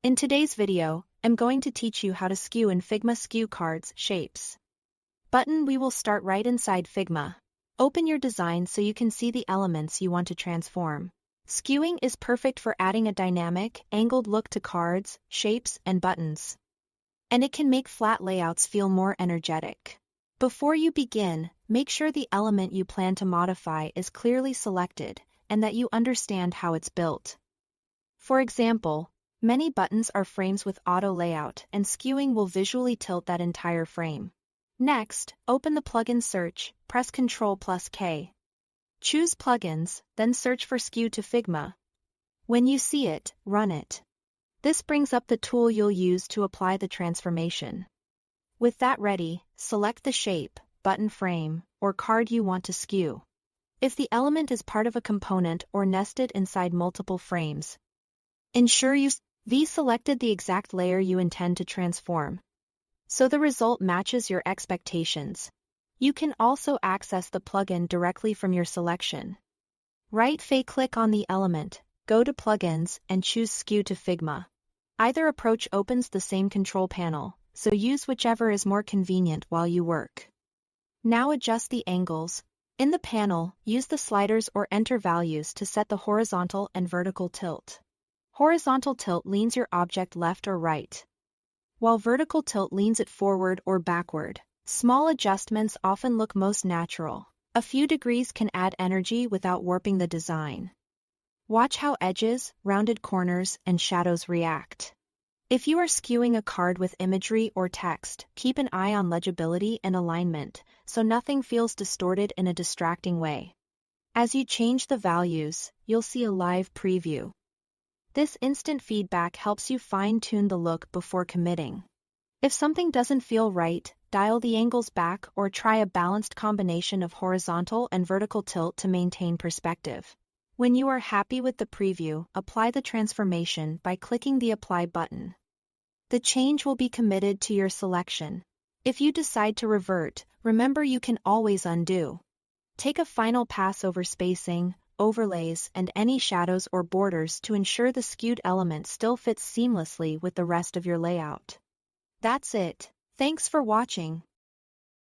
In today's video, I'm going to teach you how to skew in Figma Skew cards shapes. Button. We will start right inside Figma. Open your design so you can see the elements you want to transform. Skewing is perfect for adding a dynamic, angled look to cards, shapes, and buttons. And it can make flat layouts feel more energetic. Before you begin, make sure the element you plan to modify is clearly selected, and that you understand how it's built. For example, many buttons are frames with auto layout, and skewing will visually tilt that entire frame. Next, open the plugin search, press Ctrl+K. Choose Plugins, then search for Skew to Figma. When you see it, run it. This brings up the tool you'll use to apply the transformation. With that ready, select the shape, button frame, or card you want to skew. If the element is part of a component or nested inside multiple frames, ensure you've selected the exact layer you intend to transform, so the result matches your expectations. You can also access the plugin directly from your selection. Right-click on the element, go to Plugins, and choose Skew to Figma. Either approach opens the same control panel, so use whichever is more convenient while you work. Now adjust the angles. In the panel, use the sliders or enter values to set the horizontal and vertical tilt. Horizontal tilt leans your object left or right, while vertical tilt leans it forward or backward. Small adjustments often look most natural. A few degrees can add energy without warping the design. Watch how edges, rounded corners, and shadows react. If you are skewing a card with imagery or text, keep an eye on legibility and alignment, so nothing feels distorted in a distracting way. As you change the values, you'll see a live preview. This instant feedback helps you fine-tune the look before committing. If something doesn't feel right, dial the angles back or try a balanced combination of horizontal and vertical tilt to maintain perspective. When you are happy with the preview, apply the transformation by clicking the Apply button. The change will be committed to your selection. If you decide to revert, remember you can always undo. Take a final pass over spacing, overlays, and any shadows or borders to ensure the skewed element still fits seamlessly with the rest of your layout. That's it. Thanks for watching.